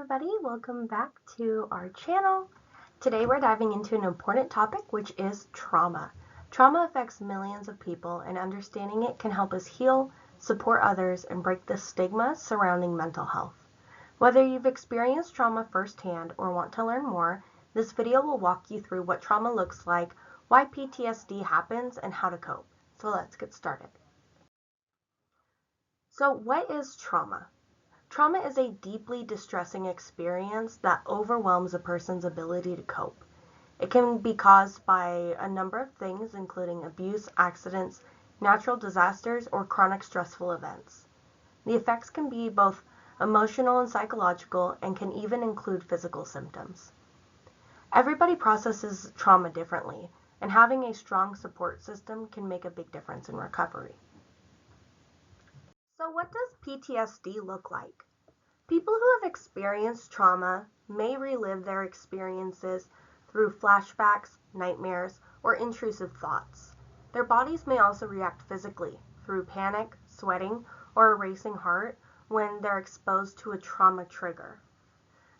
everybody, welcome back to our channel. Today we're diving into an important topic, which is trauma. Trauma affects millions of people, and understanding it can help us heal, support others, and break the stigma surrounding mental health. Whether you've experienced trauma firsthand or want to learn more, this video will walk you through what trauma looks like, why PTSD happens, and how to cope. So let's get started. So what is trauma? Trauma is a deeply distressing experience that overwhelms a person's ability to cope. It can be caused by a number of things, including abuse, accidents, natural disasters, or chronic stressful events. The effects can be both emotional and psychological, and can even include physical symptoms. Everybody processes trauma differently, and having a strong support system can make a big difference in recovery. So what does PTSD look like? People who have experienced trauma may relive their experiences through flashbacks, nightmares, or intrusive thoughts. Their bodies may also react physically through panic, sweating, or a racing heart when they're exposed to a trauma trigger.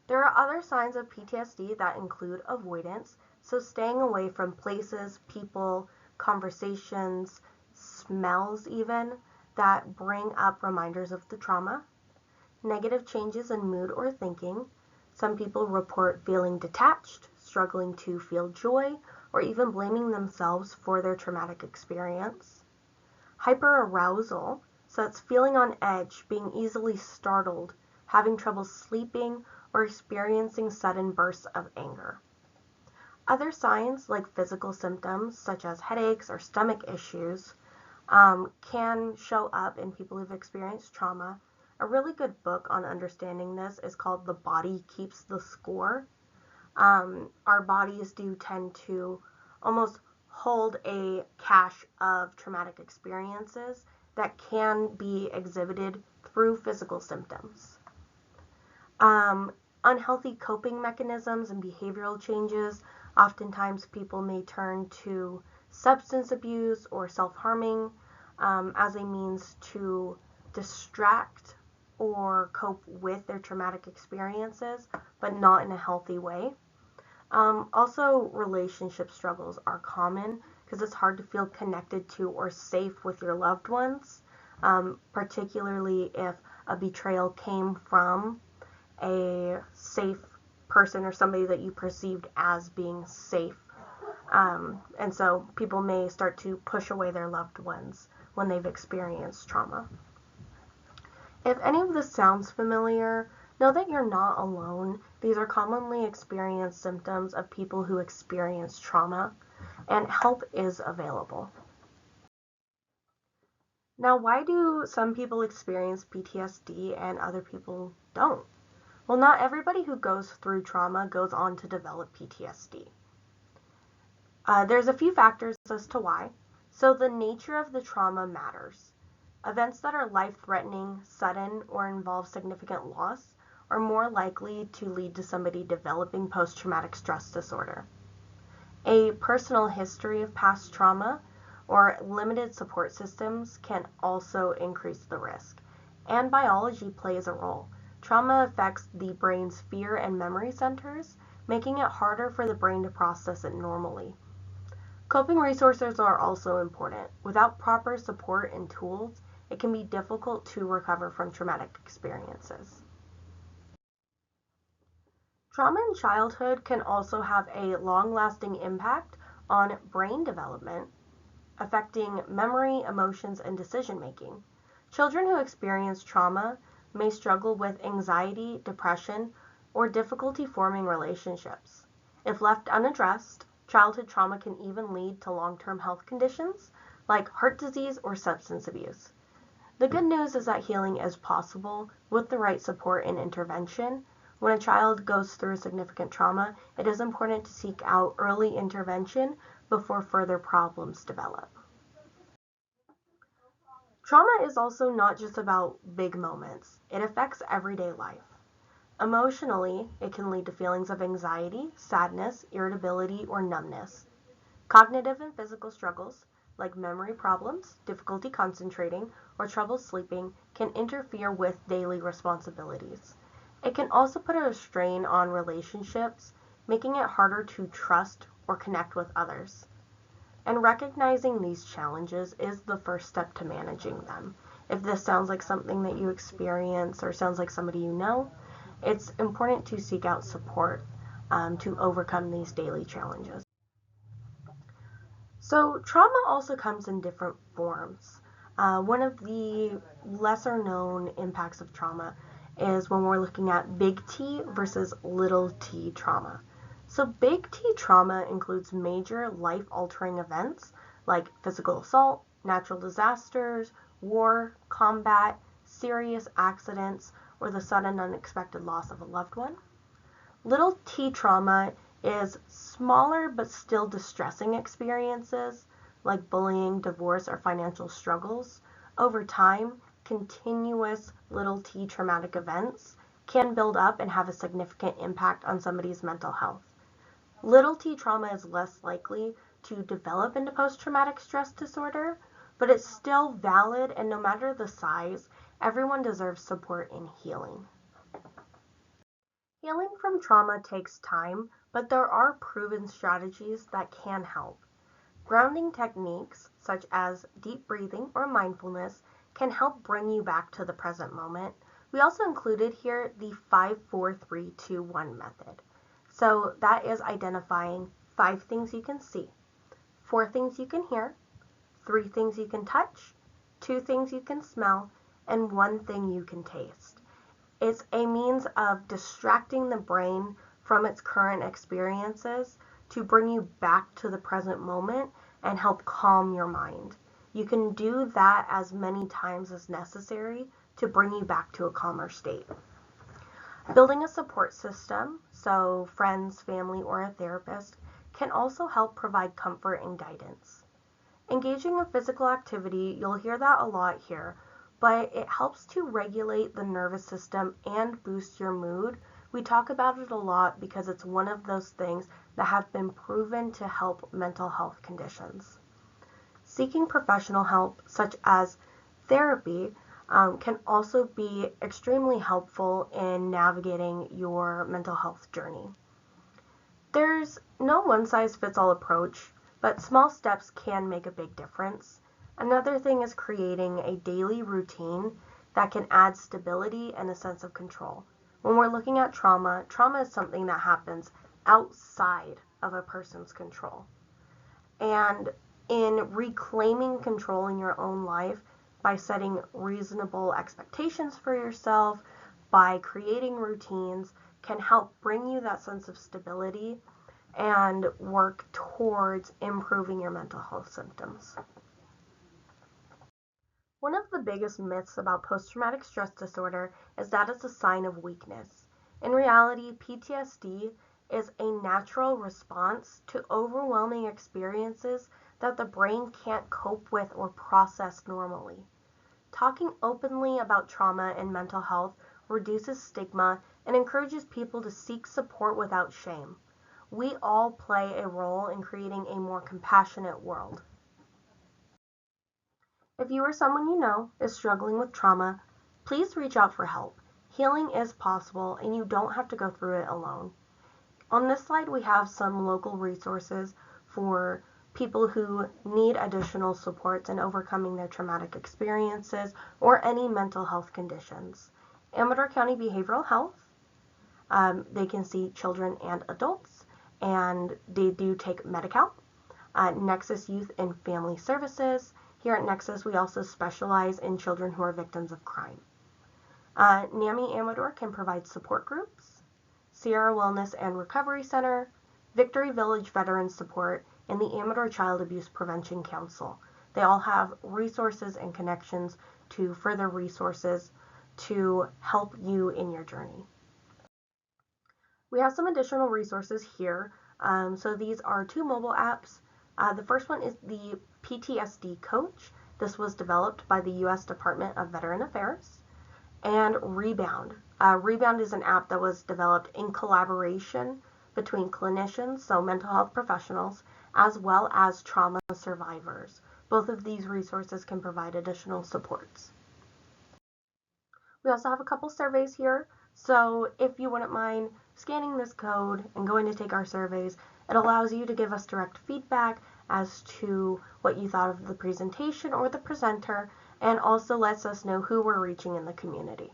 There are other signs of PTSD that include avoidance, so staying away from places, people, conversations, smells even, that bring up reminders of the trauma. Negative changes in mood or thinking. Some people report feeling detached, struggling to feel joy, or even blaming themselves for their traumatic experience. Hyperarousal, so that's feeling on edge, being easily startled, having trouble sleeping, or experiencing sudden bursts of anger. Other signs, like physical symptoms such as headaches or stomach issues, can show up in people who've experienced trauma. A really good book on understanding this is called The Body Keeps the Score. Our bodies do tend to almost hold a cache of traumatic experiences that can be exhibited through physical symptoms. Unhealthy coping mechanisms and behavioral changes. Oftentimes people may turn to substance abuse or self-harming as a means to distract or cope with their traumatic experiences, but not in a healthy way. Also, relationship struggles are common because it's hard to feel connected to or safe with your loved ones, particularly if a betrayal came from a safe person or somebody that you perceived as being safe. And so people may start to push away their loved ones when they've experienced trauma. If any of this sounds familiar, know that you're not alone. These are commonly experienced symptoms of people who experience trauma, and help is available. Now, why do some people experience PTSD and other people don't? Well, not everybody who goes through trauma goes on to develop PTSD. There's a few factors as to why. So the nature of the trauma matters. Events that are life-threatening, sudden, or involve significant loss are more likely to lead to somebody developing post-traumatic stress disorder. A personal history of past trauma or limited support systems can also increase the risk. And biology plays a role. Trauma affects the brain's fear and memory centers, making it harder for the brain to process it normally. Coping resources are also important. Without proper support and tools, it can be difficult to recover from traumatic experiences. Trauma in childhood can also have a long-lasting impact on brain development, affecting memory, emotions, and decision-making. Children who experience trauma may struggle with anxiety, depression, or difficulty forming relationships. If left unaddressed, childhood trauma can even lead to long-term health conditions like heart disease or substance abuse. The good news is that healing is possible with the right support and intervention. When a child goes through significant trauma, it is important to seek out early intervention before further problems develop. Trauma is also not just about big moments. It affects everyday life. Emotionally, it can lead to feelings of anxiety, sadness, irritability, or numbness. Cognitive and physical struggles, like memory problems, difficulty concentrating, or trouble sleeping, can interfere with daily responsibilities. It can also put a strain on relationships, making it harder to trust or connect with others. And recognizing these challenges is the first step to managing them. If this sounds like something that you experience or sounds like somebody you know, it's important to seek out support to overcome these daily challenges. So trauma also comes in different forms. One of the lesser known impacts of trauma is when we're looking at big T versus little t trauma. So big T trauma includes major life-altering events like physical assault, natural disasters, war, combat, serious accidents, or the sudden unexpected loss of a loved one. Little t trauma is smaller but still distressing experiences like bullying, divorce, or financial struggles. Over time, continuous little t traumatic events can build up and have a significant impact on somebody's mental health. Little t trauma is less likely to develop into post-traumatic stress disorder, but it's still valid, and no matter the size, everyone deserves support in healing. Healing from trauma takes time, but there are proven strategies that can help. Grounding techniques, such as deep breathing or mindfulness, can help bring you back to the present moment. We also included here the 5-4-3-2-1 method. So that is identifying 5 things you can see, 4 things you can hear, 3 things you can touch, 2 things you can smell, and 1 thing you can taste. It's a means of distracting the brain from its current experiences to bring you back to the present moment and help calm your mind. You can do that as many times as necessary to bring you back to a calmer state. Building a support system, so friends, family, or a therapist, can also help provide comfort and guidance. Engaging in physical activity, you'll hear that a lot here, but it helps to regulate the nervous system and boost your mood. We talk about it a lot because it's one of those things that have been proven to help mental health conditions. Seeking professional help, such as therapy, can also be extremely helpful in navigating your mental health journey. There's no one-size-fits-all approach, but small steps can make a big difference. Another thing is creating a daily routine that can add stability and a sense of control. When we're looking at trauma, trauma is something that happens outside of a person's control. And in reclaiming control in your own life by setting reasonable expectations for yourself, by creating routines, can help bring you that sense of stability and work towards improving your mental health symptoms. One of the biggest myths about post-traumatic stress disorder is that it's a sign of weakness. In reality, PTSD is a natural response to overwhelming experiences that the brain can't cope with or process normally. Talking openly about trauma and mental health reduces stigma and encourages people to seek support without shame. We all play a role in creating a more compassionate world. If you or someone you know is struggling with trauma, please reach out for help. Healing is possible and you don't have to go through it alone. On this slide, we have some local resources for people who need additional supports in overcoming their traumatic experiences or any mental health conditions. Amador County Behavioral Health, they can see children and adults, and they do take Medi-Cal. Nexus Youth and Family Services. Here at Nexus, we also specialize in children who are victims of crime. NAMI Amador can provide support groups, Sierra Wellness and Recovery Center, Victory Village Veteran Support, and the Amador Child Abuse Prevention Council. They all have resources and connections to further resources to help you in your journey. We have some additional resources here. So these are 2 mobile apps. The first one is the PTSD Coach. This was developed by the U.S. Department of Veteran Affairs. And Rebound. Rebound is an app that was developed in collaboration between clinicians, so mental health professionals, as well as trauma survivors. Both of these resources can provide additional supports. We also have a couple surveys here So if you wouldn't mind scanning this code and going to take our surveys, it allows you to give us direct feedback as to what you thought of the presentation or the presenter, and also lets us know who we're reaching in the community.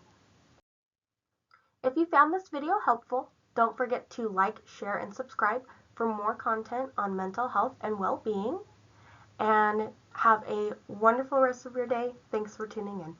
If you found this video helpful, don't forget to like, share, and subscribe for more content on mental health and well-being. And have a wonderful rest of your day. Thanks for tuning in.